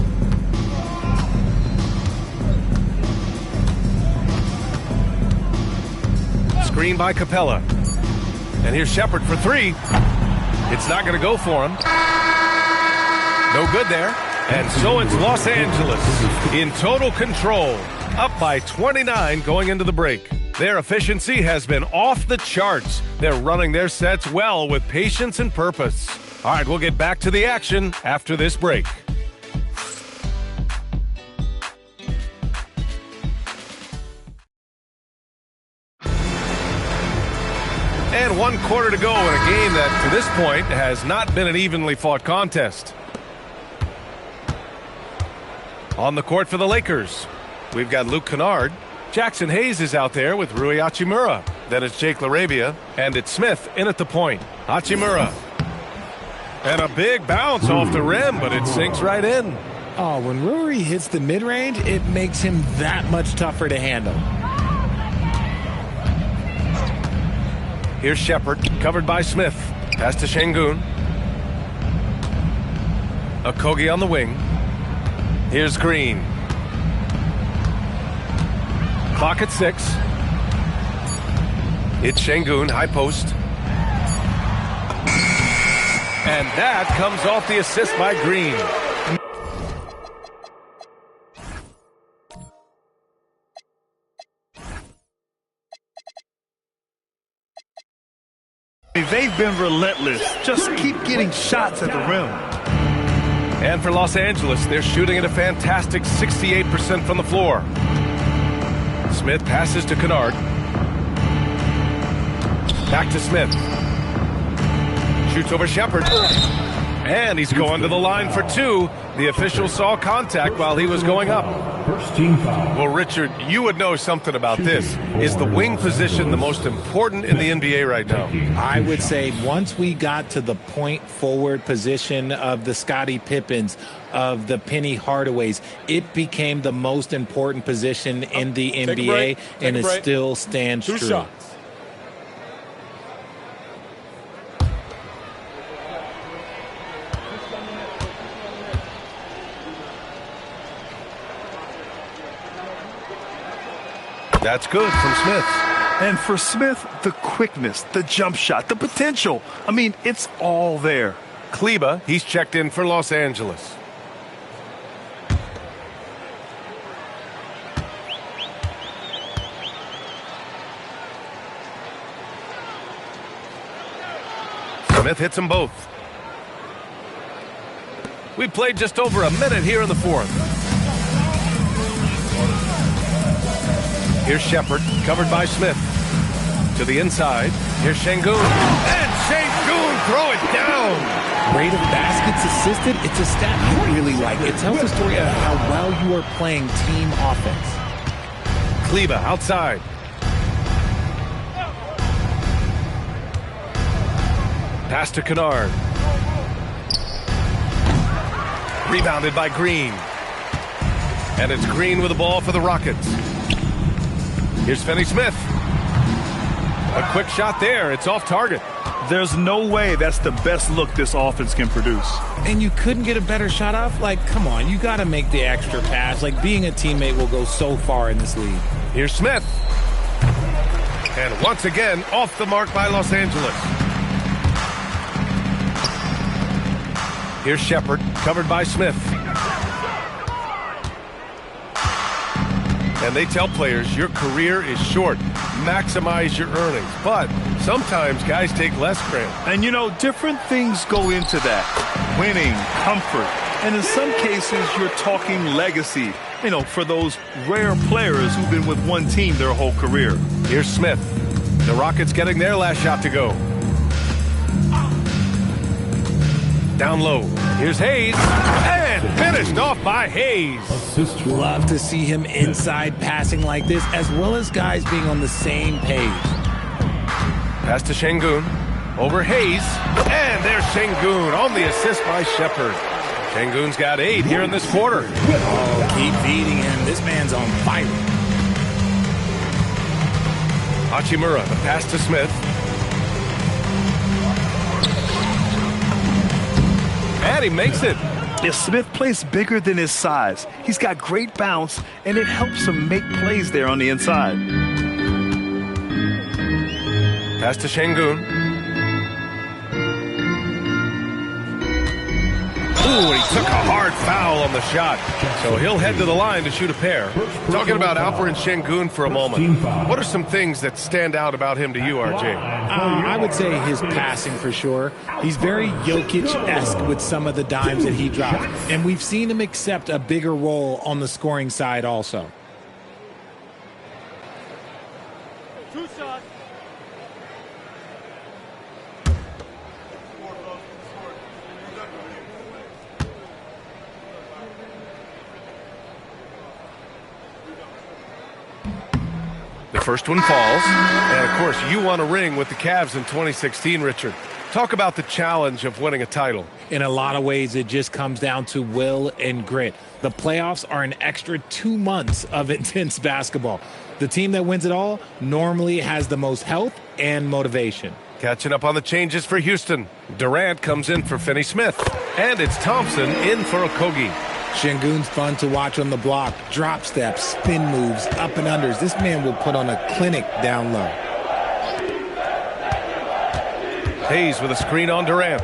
Screen by Capella. And here's Shepard for 3. It's not going to go for him. No good there. And so it's Los Angeles in total control, up by 29 going into the break. Their efficiency has been off the charts. They're running their sets well with patience and purpose. All right, we'll get back to the action after this break. And 1 quarter to go in a game that, to this point, has not been an evenly fought contest. On the court for the Lakers, we've got Luke Kennard. Jackson Hayes is out there with Rui Hachimura. Then it's Jake LaRavia, and it's Smith in at the point. Hachimura. And a big bounce off the rim, but it sinks right in. Oh, when Rui hits the mid-range, it makes him that much tougher to handle. Here's Shepard, covered by Smith. Pass to Şengün. Okogie on the wing. Here's Green. Clock at 6. It's Şengün, high post. And that comes off the assist by Green. They've been relentless. Just keep getting shots at the rim. And for Los Angeles, they're shooting at a fantastic 68% from the floor. Smith passes to Kennard. Back to Smith. Shoots over Shepard. And he's going to the line for two. The official saw contact while he was going up. First team foul. Well, Richard, you would know something about this. Is the wing position the most important in the NBA right now? I would say once we got to the point forward position of the Scottie Pippens, of the Penny Hardaways, it became the most important position in the NBA, and it still stands true. Shots. That's good from Smith. And for Smith, the quickness, the jump shot, the potential. I mean, it's all there. Kleba, he's checked in for Los Angeles. Smith hits them both. We played just over a minute here in the fourth. Here's Shepard, covered by Smith. To the inside. Here's Şengün. And Şengün throw it down. Rate of baskets assisted, it's a stat I really like. It tells a story of how well you are playing team offense. Kleba outside. Pass to Kennard. Rebounded by Green. And it's Green with the ball for the Rockets. Here's Finney Smith. A quick shot there. It's off target. There's no way that's the best look this offense can produce. And you couldn't get a better shot off? Like, come on, you got to make the extra pass. Like, being a teammate will go so far in this league. Here's Smith. And once again, off the mark by Los Angeles. Here's Shepard, covered by Smith. And they tell players, your career is short. Maximize your earnings. But sometimes guys take less credit. And, you know, different things go into that. Winning, comfort, and in some cases, you're talking legacy, you know, for those rare players who've been with one team their whole career. Here's Smith. The Rockets getting their last shot to go. Down low. Here's Hayes. And finished off by Hayes. Love to see him inside passing like this, as well as guys being on the same page. Pass to Şengün. Over Hayes. And there's Şengün on the assist by Shepard. Şengün's got 8 here in this quarter. Oh, keep feeding him. This man's on fire. Hachimura, the pass to Smith. And he makes it. Yeah, Smith plays bigger than his size. He's got great bounce, and it helps him make plays there on the inside. Pass to Şengün. Ooh, he took a hard foul on the shot. So he'll head to the line to shoot a pair. Talking about Alperen Şengün for a moment. What are some things that stand out about him to you, RJ? I would say his passing for sure. He's very Jokic-esque with some of the dimes that he drops. And we've seen him accept a bigger role on the scoring side also. The first one falls. And, of course, you won a ring with the Cavs in 2016, Richard. Talk about the challenge of winning a title. In a lot of ways, it just comes down to will and grit. The playoffs are an extra 2 months of intense basketball. The team that wins it all normally has the most health and motivation. Catching up on the changes for Houston. Durant comes in for Finney Smith. And it's Thompson in for Okogie. Şengün's fun to watch on the block. Drop steps, spin moves, up and unders. This man will put on a clinic down low. Hayes with a screen on Durant.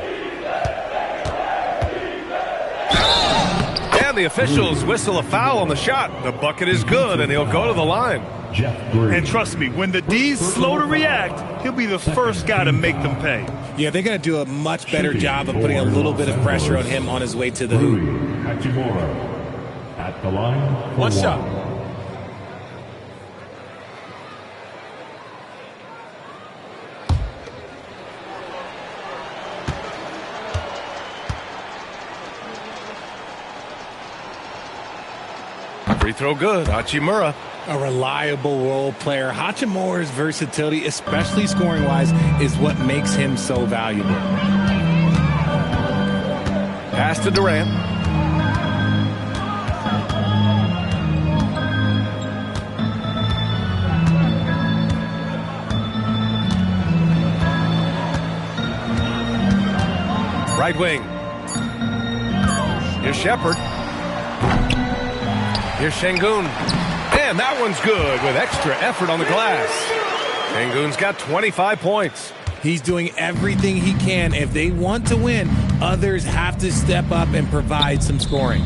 And the officials whistle a foul on the shot. The bucket is good, and he'll go to the line. And trust me, when the D's slow to react, he'll be the first guy to make them pay. Yeah, they're going to do a much better job of putting a little bit of pressure on him on his way to the hoop. At the line. One shot. Free throw good. Hachimura. A reliable role player. Hachimura's versatility, especially scoring-wise, is what makes him so valuable. Pass to Durant. Right wing. Here's Shepard. Here's Şengün. And that one's good with extra effort on the glass. Şengün's got 25 points. He's doing everything he can. If they want to win, others have to step up and provide some scoring.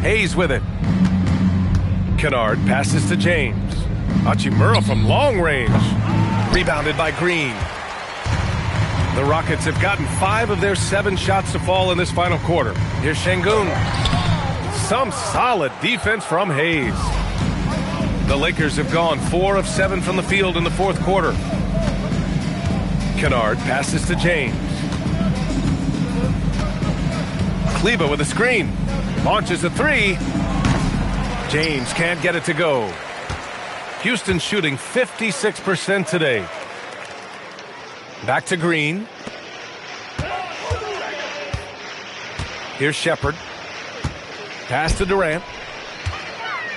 Hayes with it. Kennard passes to James. Hachimura from long range. Rebounded by Green. The Rockets have gotten 5 of their 7 shots to fall in this final quarter. Here's Şengün. Some solid defense from Hayes. The Lakers have gone 4 of 7 from the field in the fourth quarter. Kennard passes to James. Kleber with a screen. Launches a 3. James can't get it to go. Houston shooting 56% today. Back to Green. Here's Shepard. Pass to Durant.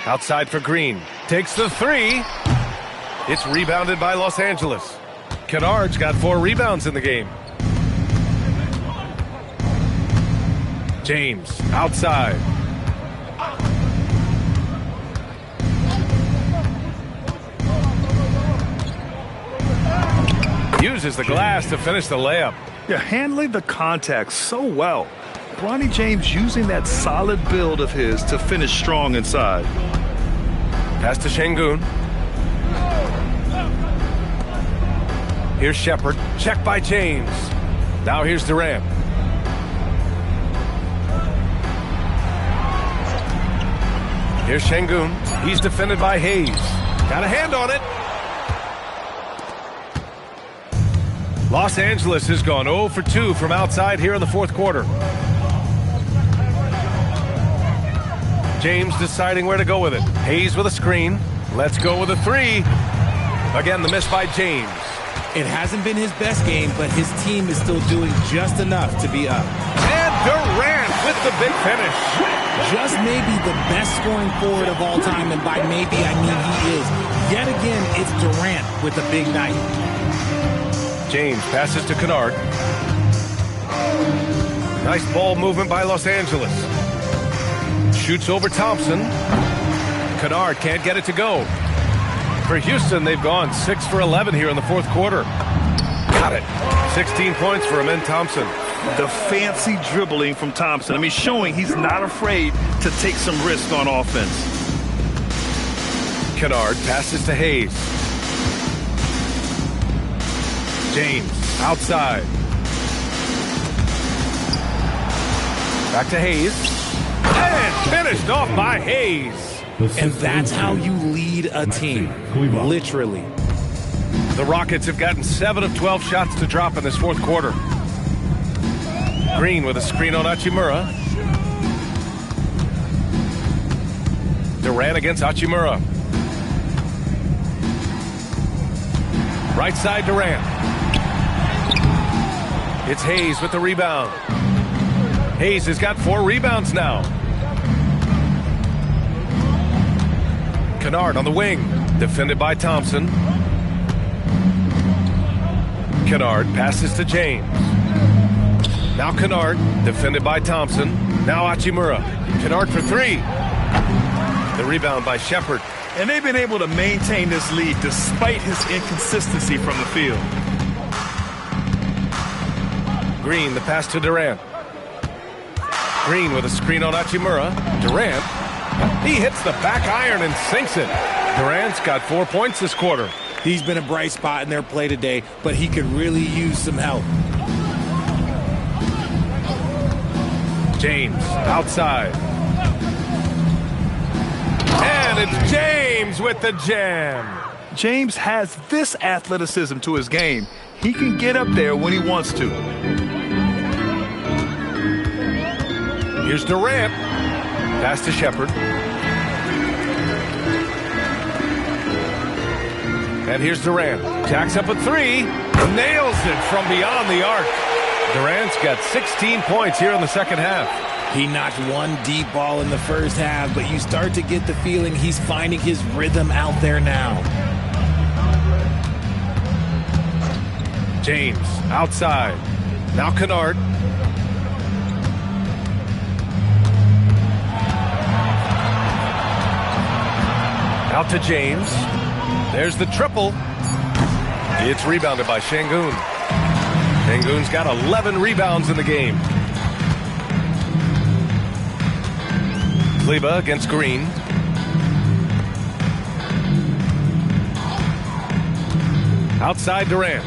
Outside for Green. Takes the 3. It's rebounded by Los Angeles. Kennard's got 4 rebounds in the game. James outside. Uses the glass to finish the layup. Yeah, handling the contact so well. Bronny James using that solid build of his to finish strong inside. Pass to Şengün. Here's Shepard. Check by James. Now here's Durant. Here's Şengün. He's defended by Hayes. Got a hand on it. Los Angeles has gone 0 for 2 from outside here in the fourth quarter. James deciding where to go with it. Hayes with a screen. Let's go with a 3. Again, the miss by James. It hasn't been his best game, but his team is still doing just enough to be up. And Durant with the big finish. Just maybe the best scoring forward of all time, and by maybe I mean he is. Yet again, it's Durant with a big night. James passes to Kennard. Nice ball movement by Los Angeles. Shoots over Thompson. Kennard can't get it to go. For Houston, they've gone 6 for 11 here in the fourth quarter. Got it. 16 points for Amen Thompson. The fancy dribbling from Thompson. I mean, showing he's not afraid to take some risk on offense. Kennard passes to Hayes. James outside. Back to Hayes. And finished off by Hayes. And that's how you lead a team. Literally. The Rockets have gotten 7 of 12 shots to drop in this fourth quarter. Green with a screen on Hachimura. Durant against Hachimura. Right side Durant. It's Hayes with the rebound. Hayes has got 4 rebounds now. Kennard on the wing. Defended by Thompson. Kennard passes to James. Now Kennard, defended by Thompson. Now Hachimura. Kennard for 3. The rebound by Shepard. And they've been able to maintain this lead despite his inconsistency from the field. Green, the pass to Durant. Green with a screen on Hachimura. Durant. He hits the back iron and sinks it. Durant's got 4 points this quarter. He's been a bright spot in their play today, but he could really use some help. James outside. And it's James with the jam. James has this athleticism to his game. He can get up there when he wants to. Here's Durant. Pass to Shepard. And here's Durant. Jacks up a three. Nails it from beyond the arc. Durant's got 16 points here in the second half. He knocked one deep ball in the first half, but you start to get the feeling he's finding his rhythm out there now. James outside. Now Kennard. Out to James. There's the triple. It's rebounded by Şengün. Şengün's got 11 rebounds in the game. Kleber against Green. Outside Durant.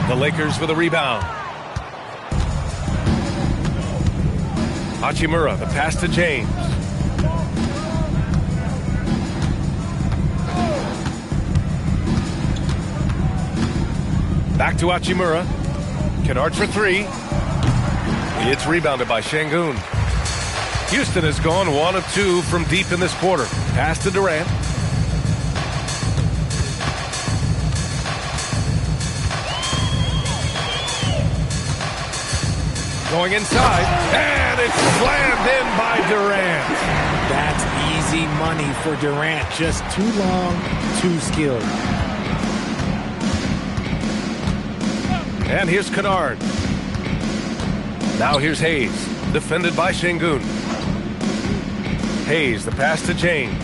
The Lakers with a rebound. Hachimura, the pass to James. Back to Hachimura. Kennard for three. It's rebounded by Şengün. Houston has gone 1 of 2 from deep in this quarter. Pass to Durant. Going inside, and it's slammed in by Durant. That's easy money for Durant. Just too long, too skilled. And here's Kennard. Now here's Hayes, defended by Şengün. Hayes, the pass to James.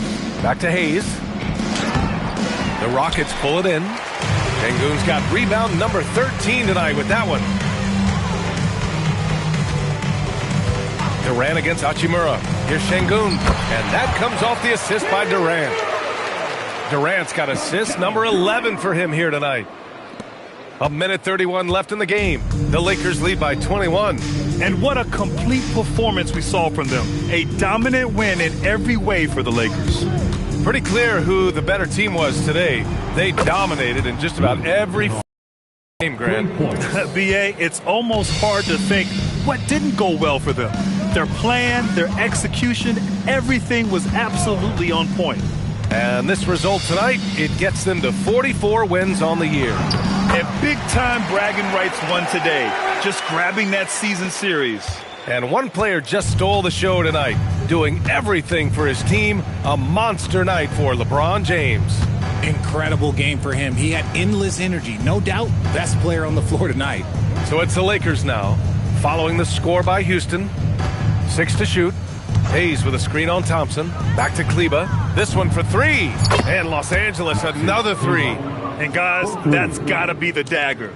Back to Hayes. The Rockets pull it in. Şengün's got rebound number 13 tonight with that one. Durant against Hachimura. Here's Şengün, and that comes off the assist by Durant. Durant's got assist number 11 for him here tonight. 1:31 left in the game. The Lakers lead by 21. And what a complete performance we saw from them. A dominant win in every way for the Lakers. Pretty clear who the better team was today. They dominated in just about every game, Grant. BA, it's almost hard to think what didn't go well for them. Their plan, their execution, everything was absolutely on point. And this result tonight, it gets them to 44 wins on the year. And big-time bragging rights won today, just grabbing that season series. And one player just stole the show tonight, doing everything for his team. A monster night for LeBron James. Incredible game for him. He had endless energy. No doubt, best player on the floor tonight. So it's the Lakers now, following the score by Houston. 6 to shoot. Hayes with a screen on Thompson. Back to Kleber. This one for three. And Los Angeles, another three. And guys, that's got to be the dagger.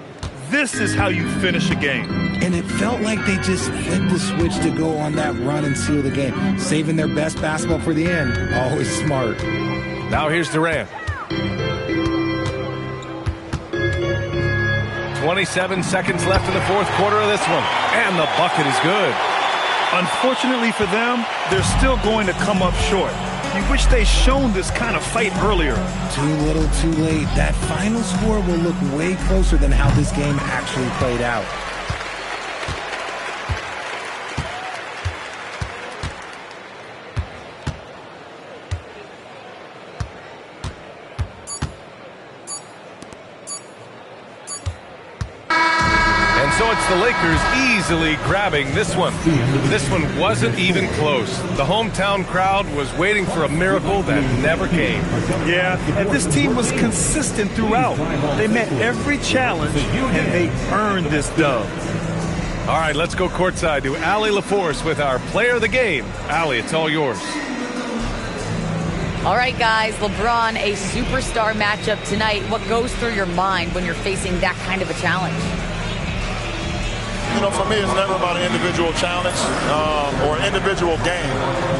This is how you finish a game. And it felt like they just flipped the switch to go on that run and seal the game. Saving their best basketball for the end. Always smart. Now here's Durant. 27 seconds left in the fourth quarter of this one. And the bucket is good. Unfortunately for them, they're still going to come up short. You wish they'd shown this kind of fight earlier. Too little, too late. That final score will look way closer than how this game actually played out. So it's the Lakers easily grabbing this one. This one wasn't even close. The hometown crowd was waiting for a miracle that never came. Yeah, and this team was consistent throughout. They met every challenge, and they earned this dub. All right, let's go courtside to Allie LaForce with our player of the game. Allie, it's all yours. All right, guys, LeBron, a superstar matchup tonight. What goes through your mind when you're facing that kind of a challenge? You know, for me, it's never about an individual challenge or an individual game.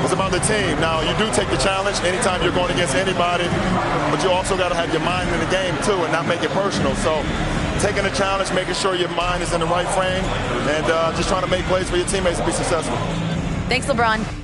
It's about the team. Now, you do take the challenge anytime you're going against anybody, but you also got to have your mind in the game, too, and not make it personal. So taking the challenge, making sure your mind is in the right frame, and just trying to make plays for your teammates to be successful. Thanks, LeBron.